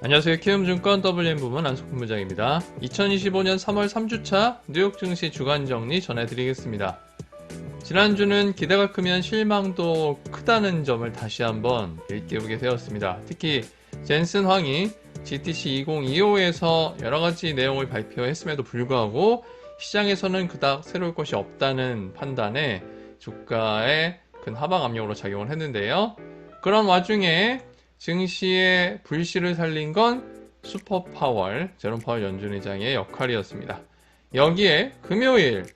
안녕하세요. 키움증권 WM 부문 안석훈 부장입니다. 2025년 3월 3주차 뉴욕 증시 주간 정리 전해드리겠습니다. 지난주는 기대가 크면 실망도 크다는 점을 다시 한번 일깨우게 되었습니다. 특히 젠슨 황이 GTC 2025에서 여러가지 내용을 발표했음에도 불구하고 시장에서는 그닥 새로울 것이 없다는 판단에 주가에 큰 하방 압력으로 작용을 했는데요. 그런 와중에 증시의 불씨를 살린 건 슈퍼파월, 제롬 파월 연준 의장의 역할이었습니다. 여기에 금요일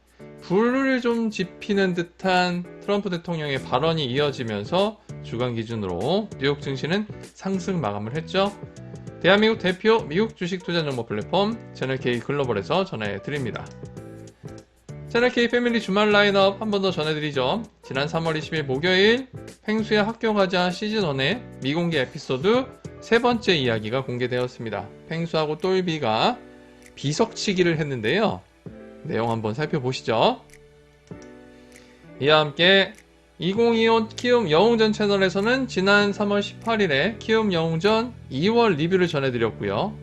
불을 좀 지피는 듯한 트럼프 대통령의 발언이 이어지면서 주간 기준으로 뉴욕 증시는 상승 마감을 했죠. 대한민국 대표 미국 주식 투자 정보 플랫폼 채널K 글로벌에서 전해드립니다. 채널K 패밀리 주말 라인업 한 번 더 전해드리죠. 지난 3월 20일 목요일 펭수의 학교 가자 시즌1의 미공개 에피소드 세 번째 이야기가 공개되었습니다. 펭수하고 똘비가 비석치기를 했는데요. 내용 한번 살펴보시죠. 이와 함께 2025 키움 영웅전 채널에서는 지난 3월 18일에 키움 영웅전 2월 리뷰를 전해드렸고요.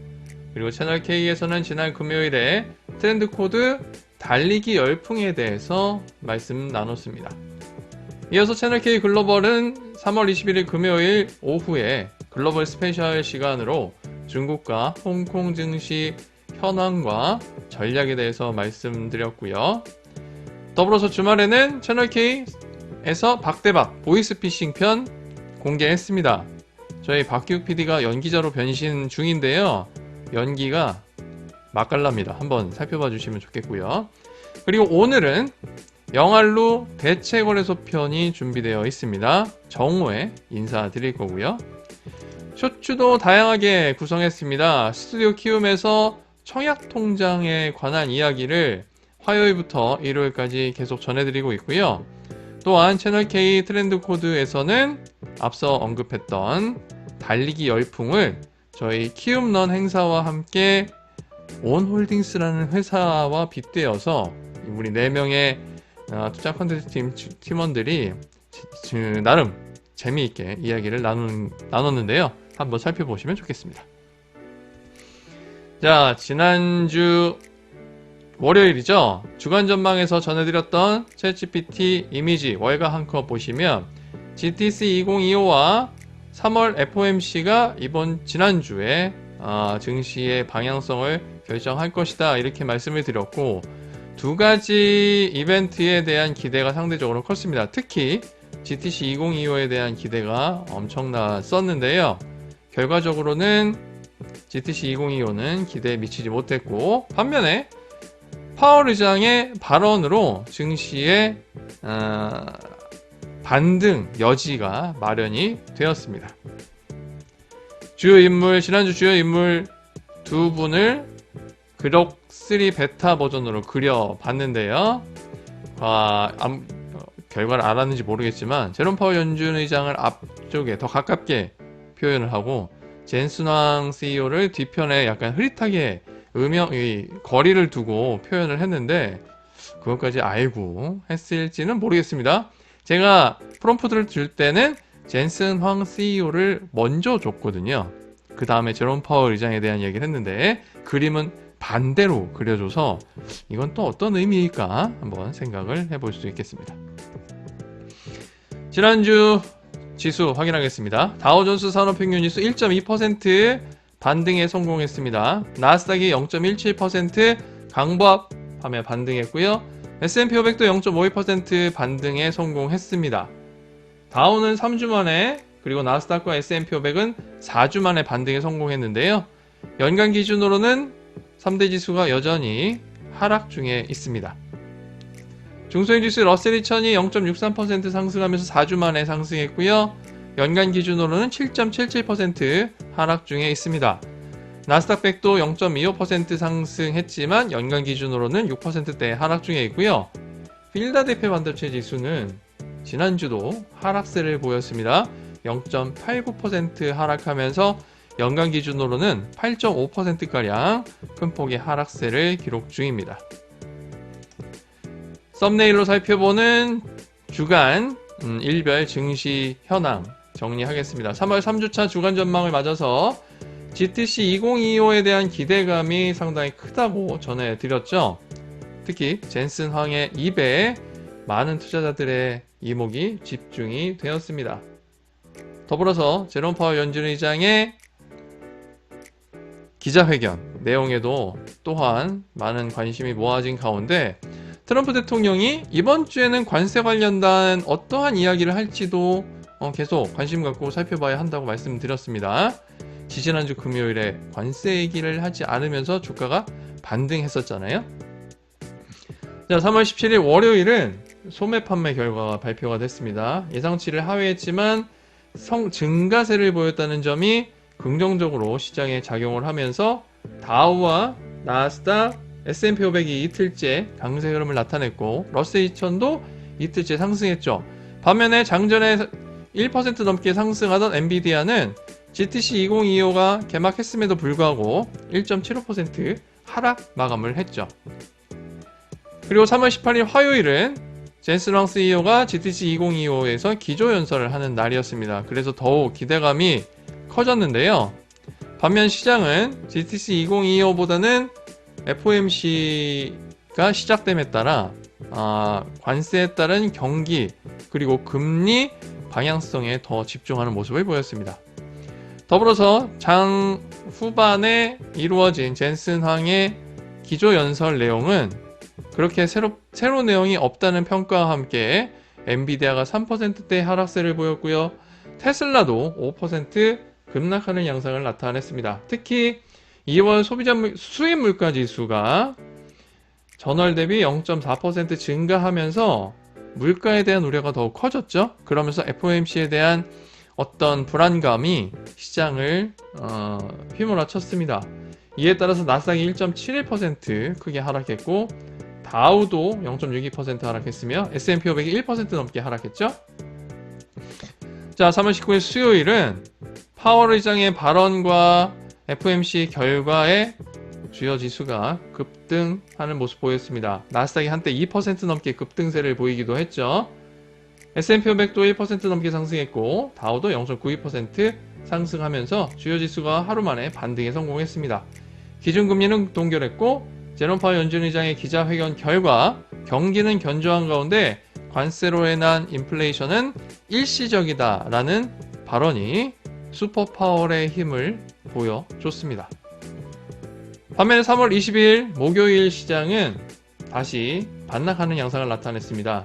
그리고 채널K에서는 지난 금요일에 트렌드 코드 달리기 열풍에 대해서 말씀 나눴습니다. 이어서 채널K 글로벌은 3월 21일 금요일 오후에 글로벌 스페셜 시간으로 중국과 홍콩 증시 현황과 전략에 대해서 말씀드렸고요. 더불어서 주말에는 채널K에서 박대박 보이스피싱 편 공개했습니다. 저희 박기욱 PD가 연기자로 변신 중인데요. 연기가 맛깔납니다. 한번 살펴봐 주시면 좋겠고요. 그리고 오늘은 영알루 대체거래소 편이 준비되어 있습니다. 정오에 인사드릴 거고요. 쇼츠도 다양하게 구성했습니다. 스튜디오 키움에서 청약통장에 관한 이야기를 화요일부터 일요일까지 계속 전해드리고 있고요. 또한 채널K 트렌드 코드에서는 앞서 언급했던 달리기 열풍을 저희 키움런 행사와 함께 온홀딩스라는 회사와 빗대어서 우리 4명의 투자 컨텐츠 팀원들이 나름 재미있게 이야기를 나눴는데요. 한번 살펴보시면 좋겠습니다. 자, 지난주 월요일이죠. 주간 전망에서 전해드렸던 챗GPT 이미지 월가 한 컷 보시면 GTC 2025와 3월 FOMC가 지난주에 증시의 방향성을 결정할 것이다 이렇게 말씀을 드렸고 두 가지 이벤트에 대한 기대가 상대적으로 컸습니다. 특히 GTC 2025에 대한 기대가 엄청났었는데요. 결과적으로는 GTC 2025는 기대에 미치지 못했고 반면에 파월 의장의 발언으로 증시의 반등 여지가 마련이 되었습니다. 지난주 주요 인물 두 분을 그럭 3 베타 버전으로 그려봤는데요. 결과를 알았는지 모르겠지만 제롬 파월 연준 의장을 앞쪽에 더 가깝게 표현을 하고 젠슨 황 CEO를 뒤편에 약간 흐릿하게 거리를 두고 표현을 했는데 그것까지 알고 했을지는 모르겠습니다. 제가 프롬프트를 줄 때는 젠슨 황 CEO를 먼저 줬거든요. 그 다음에 제롬 파월 의장에 대한 얘기를 했는데 그림은 반대로 그려줘서 이건 또 어떤 의미일까 한번 생각을 해볼 수 있겠습니다. 지난주 지수 확인하겠습니다. 다우존스 산업평균 지수 1.2% 반등에 성공했습니다. 나스닥이 0.17% 강보합하며 반등했고요. S&P 500도 0.52% 반등에 성공했습니다. 다우는 3주 만에 그리고 나스닥과 S&P 500은 4주 만에 반등에 성공했는데요. 연간 기준으로는 3대 지수가 여전히 하락 중에 있습니다. 중소형 지수 러셀 2000이 0.63% 상승하면서 4주 만에 상승했고요. 연간 기준으로는 7.77% 하락 중에 있습니다. 나스닥 100도 0.25% 상승했지만 연간 기준으로는 6%대 하락 중에 있고요. 필라델피아 반도체 지수는 지난주도 하락세를 보였습니다. 0.89% 하락하면서 연간 기준으로는 8.5%가량 큰 폭의 하락세를 기록 중입니다. 썸네일로 살펴보는 주간 일별 증시 현황 정리하겠습니다. 3월 3주차 주간 전망을 맞아서 GTC 2025에 대한 기대감이 상당히 크다고 전해드렸죠. 특히 젠슨 황의 입에 많은 투자자들의 이목이 집중이 되었습니다. 더불어서 제롬 파월 연준 의장의 기자회견 내용에도 또한 많은 관심이 모아진 가운데 트럼프 대통령이 이번 주에는 관세 관련된 어떠한 이야기를 할지도 계속 관심 갖고 살펴봐야 한다고 말씀드렸습니다. 지지난주 금요일에 관세 얘기를 하지 않으면서 주가가 반등했었잖아요. 자, 3월 17일 월요일은 소매 판매 결과가 발표가 됐습니다. 예상치를 하회했지만 증가세를 보였다는 점이 긍정적으로 시장에 작용을 하면서 다우와 나스닥, S&P 500이 이틀째 강세 흐름을 나타냈고 러셀 2000도 이틀째 상승했죠. 반면에 장전에 1% 넘게 상승하던 엔비디아는 GTC 2025가 개막했음에도 불구하고 1.75% 하락 마감을 했죠. 그리고 3월 18일 화요일은 젠슨 황 CEO가 GTC 2025에서 기조연설을 하는 날이었습니다. 그래서 더욱 기대감이 커졌는데요. 반면 시장은 GTC 2025보다는 FOMC가 시작됨에 따라 관세에 따른 경기 그리고 금리 방향성에 더 집중하는 모습을 보였습니다. 더불어서 장 후반에 이루어진 젠슨 황의 기조연설 내용은 그렇게 새로운 내용이 없다는 평가와 함께 엔비디아가 3%대 하락세를 보였고요. 테슬라도 5% 급락하는 양상을 나타냈습니다. 특히 2월 소비자 수입 물가 지수가 전월 대비 0.4% 증가하면서 물가에 대한 우려가 더욱 커졌죠. 그러면서 FOMC에 대한 어떤 불안감이 시장을 휘몰아쳤습니다. 이에 따라서 나스닥이 1.71% 크게 하락했고 다우도 0.62% 하락했으며 S&P 500이 1% 넘게 하락했죠. 자, 3월 19일 수요일은 파월 의장의 발언과 FOMC 결과에 주요 지수가 급등하는 모습 보였습니다. 나스닥이 한때 2% 넘게 급등세를 보이기도 했죠. S&P 500도 1% 넘게 상승했고 다우도 0.92% 상승하면서 주요 지수가 하루 만에 반등에 성공했습니다. 기준금리는 동결했고 제롬 파월 연준 의장의 기자회견 결과 경기는 견조한 가운데 관세로 인한 인플레이션은 일시적이다라는 발언이 슈퍼파월의 힘을 보여줬습니다. 반면에 3월 20일 목요일 시장은 다시 반락하는 양상을 나타냈습니다.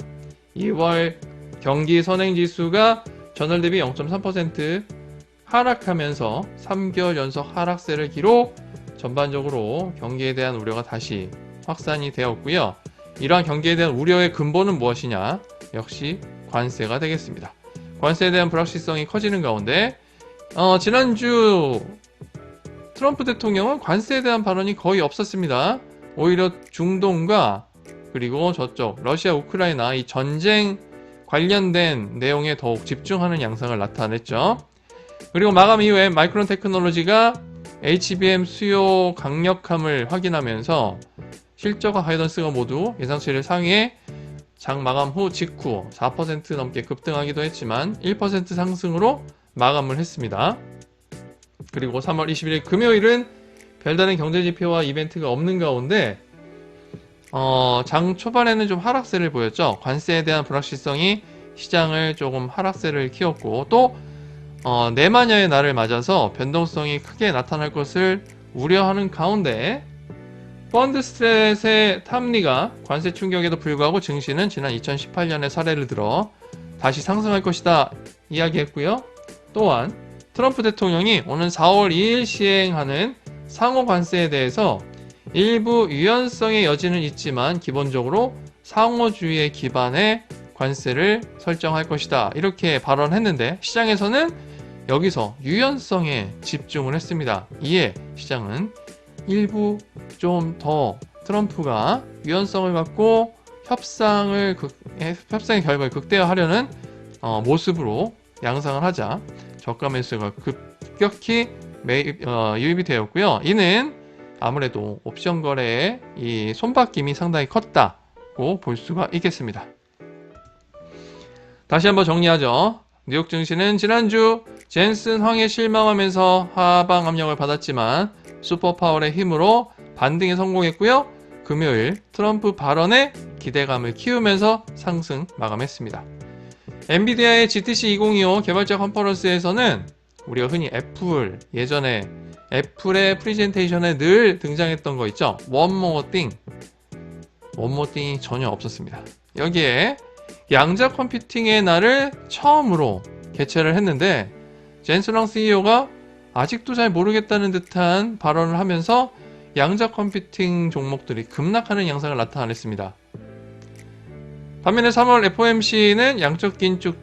2월 경기 선행지수가 전월 대비 0.3% 하락하면서 3개월 연속 하락세를 기록, 전반적으로 경기에 대한 우려가 다시 확산이 되었고요. 이러한 경기에 대한 우려의 근본은 무엇이냐? 역시 관세가 되겠습니다. 관세에 대한 불확실성이 커지는 가운데 지난주 트럼프 대통령은 관세에 대한 발언이 거의 없었습니다. 오히려 중동과 그리고 저쪽 러시아 우크라이나 이 전쟁 관련된 내용에 더욱 집중하는 양상을 나타냈죠. 그리고 마감 이후에 마이크론 테크놀로지가 HBM 수요 강력함을 확인하면서 실적과 가이던스가 모두 예상치를 상회해 장 마감 후 직후 4% 넘게 급등하기도 했지만 1% 상승으로 마감을 했습니다. 그리고 3월 21일 금요일은 별다른 경제지표와 이벤트가 없는 가운데 장 초반에는 좀 하락세를 보였죠. 관세에 대한 불확실성이 시장을 조금 하락세를 키웠고 또 내마녀의 날을 맞아서 변동성이 크게 나타날 것을 우려하는 가운데 펀드 스트레스의 탑리가 관세 충격에도 불구하고 증시는 지난 2018년의 사례를 들어 다시 상승할 것이다 이야기했고요. 또한 트럼프 대통령이 오는 4월 2일 시행하는 상호 관세에 대해서 일부 유연성의 여지는 있지만 기본적으로 상호주의의 기반의 관세를 설정할 것이다 이렇게 발언했는데 시장에서는 여기서 유연성에 집중을 했습니다. 이에 시장은 일부 좀 더 트럼프가 유연성을 갖고 협상의 결과를 극대화하려는 모습으로 양상을 하자 저가 매수가 급격히 유입이 되었고요. 이는 아무래도 옵션 거래의 이 손바뀜이 상당히 컸다고 볼 수가 있겠습니다. 다시 한번 정리하죠. 뉴욕 증시는 지난주 젠슨 황에 실망하면서 하방 압력을 받았지만 슈퍼파월의 힘으로 반등에 성공했고요. 금요일 트럼프 발언에 기대감을 키우면서 상승 마감했습니다. 엔비디아의 GTC 2025 개발자 컨퍼런스에서는 우리가 흔히 애플, 예전에 애플의 프레젠테이션에 늘 등장했던 거 있죠? One More Thing. One More Thing이 전혀 없었습니다. 여기에 양자 컴퓨팅의 날을 처음으로 개최를 했는데 젠슨 CEO가 아직도 잘 모르겠다는 듯한 발언을 하면서 양자 컴퓨팅 종목들이 급락하는 양상을 나타냈습니다. 반면에 3월 FOMC는 양적 긴축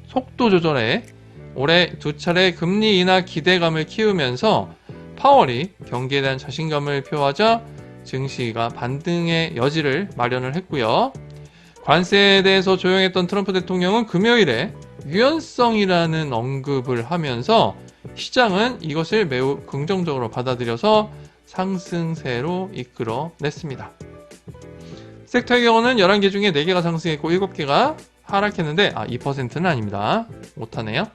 속도 조절에 올해 2차례 금리 인하 기대감을 키우면서 파월이 경기에 대한 자신감을 표하자 증시가 반등의 여지를 마련을 했고요. 관세에 대해서 조용했던 트럼프 대통령은 금요일에 유연성이라는 언급을 하면서 시장은 이것을 매우 긍정적으로 받아들여서 상승세로 이끌어냈습니다. 섹터의 경우는 11개 중에 4개가 상승했고 7개가 하락했는데 2%는 아닙니다. 못하네요.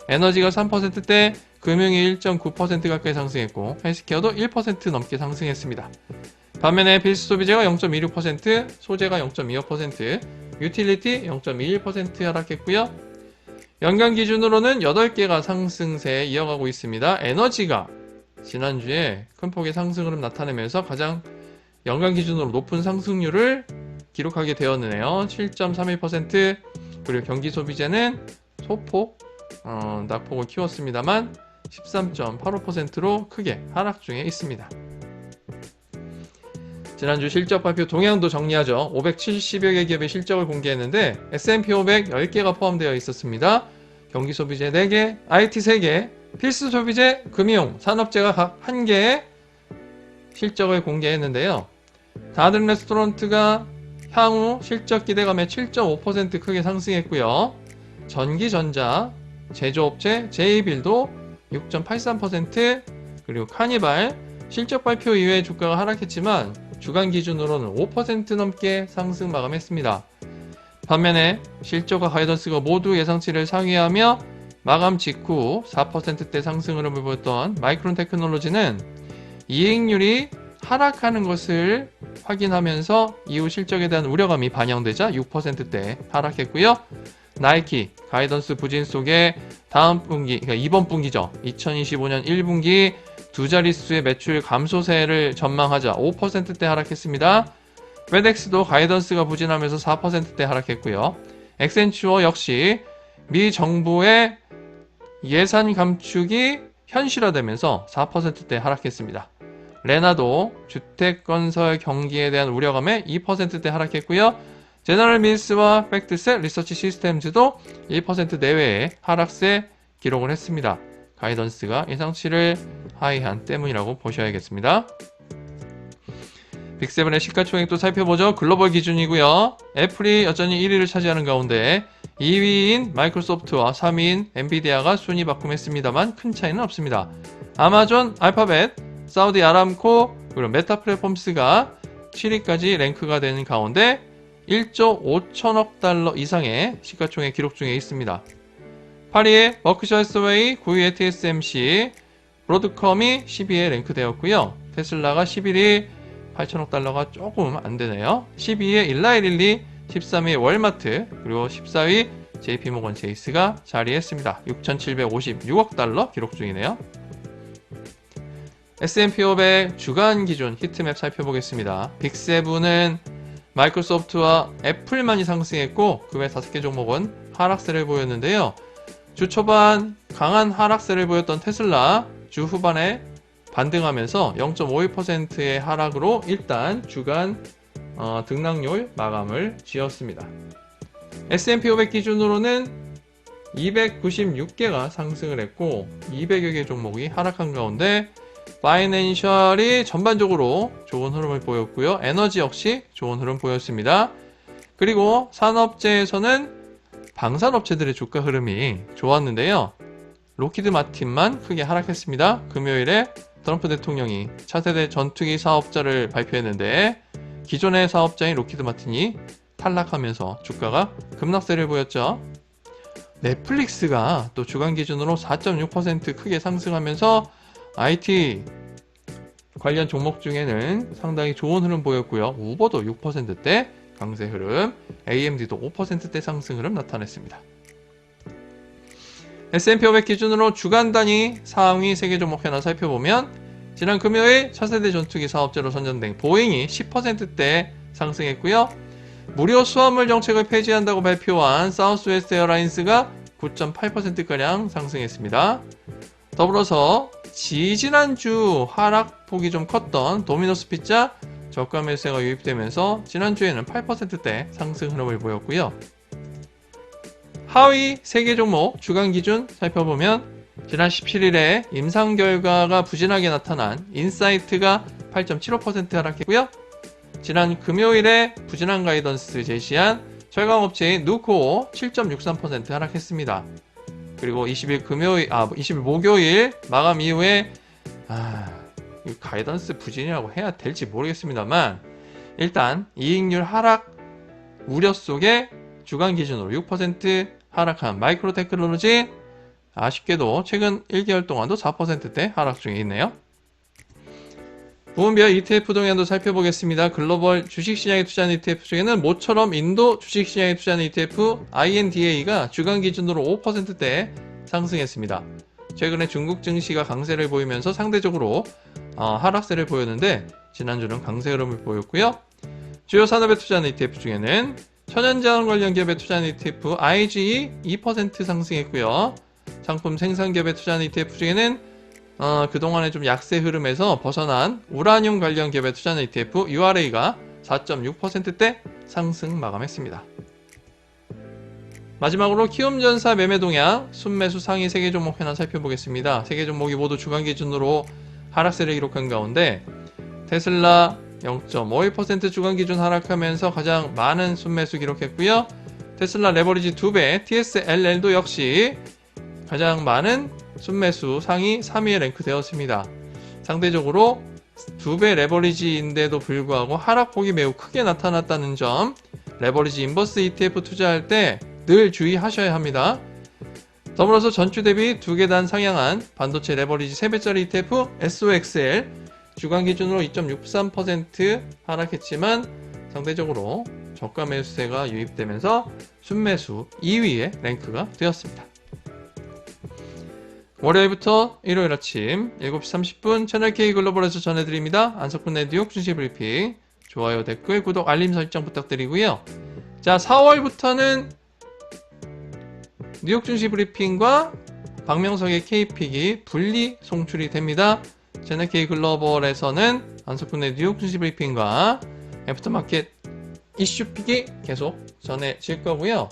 에너지가 3%대, 금융이 1.9% 가까이 상승했고 헬스케어도 1% 넘게 상승했습니다. 반면에 필수 소비재가 0.26%, 소재가 0.25%, 유틸리티 0.21% 하락했고요. 연간 기준으로는 8개가 상승세에 이어가고 있습니다. 에너지가 지난주에 큰 폭의 상승 흐름 나타내면서 가장 연간 기준으로 높은 상승률을 기록하게 되었네요. 7.31%, 그리고 경기 소비재는 소폭 낙폭을 키웠습니다만 13.85%로 크게 하락 중에 있습니다. 지난주 실적 발표 동향도 정리하죠. 570여 개 기업의 실적을 공개했는데 S&P 500 10개가 포함되어 있었습니다. 경기 소비재 4개, IT 3개, 필수 소비재, 금융, 산업재가 각 1개의 실적을 공개했는데요. 다른 레스토랑트가 향후 실적 기대감에 7.5% 크게 상승했고요. 전기전자, 제조업체, 제이빌도 6.83%, 그리고 카니발, 실적 발표 이후에 주가가 하락했지만 주간 기준으로는 5% 넘게 상승 마감했습니다. 반면에 실적과 가이던스가 모두 예상치를 상회하며 마감 직후 4%대 상승 흐름을 보였던 마이크론 테크놀로지는 이익률이 하락하는 것을 확인하면서 이후 실적에 대한 우려감이 반영되자 6%대 하락했고요. 나이키 가이던스 부진 속에 다음 분기, 그러니까 이번 분기죠. 2025년 1분기 두 자릿수의 매출 감소세를 전망하자 5%대 하락했습니다. 페덱스도 가이던스가 부진하면서 4%대 하락했고요. 액센추어 역시 미 정부의 예산 감축이 현실화되면서 4%대 하락했습니다. 레나도 주택건설 경기에 대한 우려감에 2%대 하락했고요. 제너럴 밀스와 팩트셋 리서치 시스템즈도 1% 내외의 하락세 기록을 했습니다. 가이던스가 예상치를 하회한 때문이라고 보셔야겠습니다. 빅7의 시가총액도 살펴보죠. 글로벌 기준이고요. 애플이 여전히 1위를 차지하는 가운데 2위인 마이크로소프트와 3위인 엔비디아가 순위 바꿈했습니다만 큰 차이는 없습니다. 아마존, 알파벳, 사우디 아람코, 그리고 메타 플랫폼스가 7위까지 랭크가 되는 가운데 1조 5천억 달러 이상의 시가총액 기록 중에 있습니다. 8위에 버크셔 해서웨이, 9위에 TSMC, 브로드컴이 10위에 랭크되었고요. 테슬라가 11위, 8천억 달러가 조금 안 되네요. 12위에 일라이릴리, 13위 월마트, 그리고 14위 JP모건 체이스가 자리했습니다. 6,756억 달러 기록 중이네요. S&P 500 주간 기준 히트맵 살펴보겠습니다. 빅7은 마이크로소프트와 애플만이 상승했고 그 외 5개 종목은 하락세를 보였는데요. 주 초반 강한 하락세를 보였던 테슬라 주 후반에 반등하면서 0.51%의 하락으로 일단 주간 등락률 마감을 지었습니다. S&P 500 기준으로는 296개가 상승을 했고 200여 개 종목이 하락한 가운데 파이낸셜이 전반적으로 좋은 흐름을 보였고요. 에너지 역시 좋은 흐름 보였습니다. 그리고 산업재에서는 방산업체들의 주가 흐름이 좋았는데요. 로키드 마틴만 크게 하락했습니다. 금요일에 트럼프 대통령이 차세대 전투기 사업자를 발표했는데 기존의 사업자인 로키드 마틴이 탈락하면서 주가가 급락세를 보였죠. 넷플릭스가 또 주간 기준으로 4.6% 크게 상승하면서 IT 관련 종목 중에는 상당히 좋은 흐름 보였고요. 우버도 6%대 강세 흐름, AMD도 5%대 상승 흐름 나타냈습니다. S&P 500 기준으로 주간 단위 상위 세계 종목 하나 살펴보면 지난 금요일 차세대 전투기 사업자로 선정된 보잉이 10%대 상승했고요. 무료 수화물 정책을 폐지한다고 발표한 사우스웨스트 에어라인스가 9.8%가량 상승했습니다. 더불어서 지지난주 하락폭이 좀 컸던 도미노스 피자 저가 매수세가 유입되면서 지난주에는 8%대 상승 흐름을 보였고요. 하위 세계 종목 주간 기준 살펴보면 지난 17일에 임상 결과가 부진하게 나타난 인사이트가 8.75% 하락했고요. 지난 금요일에 부진한 가이던스 제시한 철강업체인 누코 7.63% 하락했습니다. 그리고 20일 목요일 마감 이후에 이 가이던스 부진이라고 해야 될지 모르겠습니다만 일단 이익률 하락 우려 속에 주간 기준으로 6% 하락한 마이크로테크놀로지 아쉽게도 최근 1개월 동안도 4%대 하락 중에 있네요. 부분별 ETF 동향도 살펴보겠습니다. 글로벌 주식시장에 투자한 ETF 중에는 모처럼 인도 주식시장에 투자한 ETF INDA가 주간 기준으로 5%대 상승했습니다. 최근에 중국 증시가 강세를 보이면서 상대적으로 하락세를 보였는데 지난주는 강세 흐름을 보였고요. 주요 산업에 투자한 ETF 중에는 천연자원 관련 기업에 투자한 ETF IGE 2% 상승했고요. 상품 생산기업에 투자한 ETF 중에는 그동안의 좀 약세 흐름에서 벗어난 우라늄 관련 기업에 투자한 ETF URA가 4.6%대 상승 마감했습니다. 마지막으로 키움전사 매매 동향, 순매수 상위 3개 종목 하나 살펴보겠습니다. 3개 종목이 모두 주간 기준으로 하락세를 기록한 가운데 테슬라 0.51% 주간 기준 하락하면서 가장 많은 순매수 기록했고요. 테슬라 레버리지 2배, TSLL도 역시 가장 많은 순매수 상위 3위에 랭크되었습니다. 상대적으로 2배 레버리지인데도 불구하고 하락폭이 매우 크게 나타났다는 점, 레버리지 인버스 ETF 투자할 때 늘 주의하셔야 합니다. 더불어서 전주 대비 2계단 상향한 반도체 레버리지 3배짜리 ETF SOXL 주간 기준으로 2.63% 하락했지만 상대적으로 저가 매수세가 유입되면서 순매수 2위에 랭크가 되었습니다. 월요일부터 일요일 아침 7시 30분 채널K 글로벌에서 전해드립니다. 안석훈의 뉴욕 증시 브리핑 좋아요, 댓글, 구독, 알림 설정 부탁드리고요. 자, 4월부터는 뉴욕 증시 브리핑과 박명석의 K픽이 분리 송출이 됩니다. 채널K 글로벌에서는 안석훈의 뉴욕 증시 브리핑과 애프터마켓 이슈픽이 계속 전해질 거고요.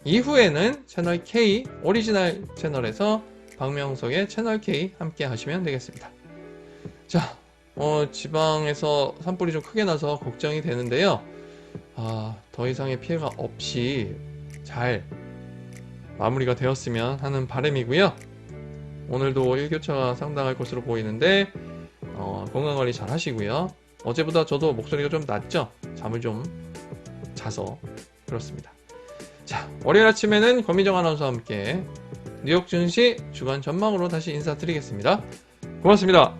이후에는 채널K 오리지널 채널에서 박명석의 채널K 함께 하시면 되겠습니다. 자, 지방에서 산불이 좀 크게 나서 걱정이 되는데요. 더 이상의 피해가 없이 잘 마무리가 되었으면 하는 바람이고요. 오늘도 일교차가 상당할 것으로 보이는데 건강관리 잘 하시고요. 어제보다 저도 목소리가 좀 낮죠? 잠을 좀 자서 그렇습니다. 자, 월요일 아침에는 권민정 아나운서와 함께 뉴욕 증시 주간 전망으로 다시 인사드리겠습니다. 고맙습니다.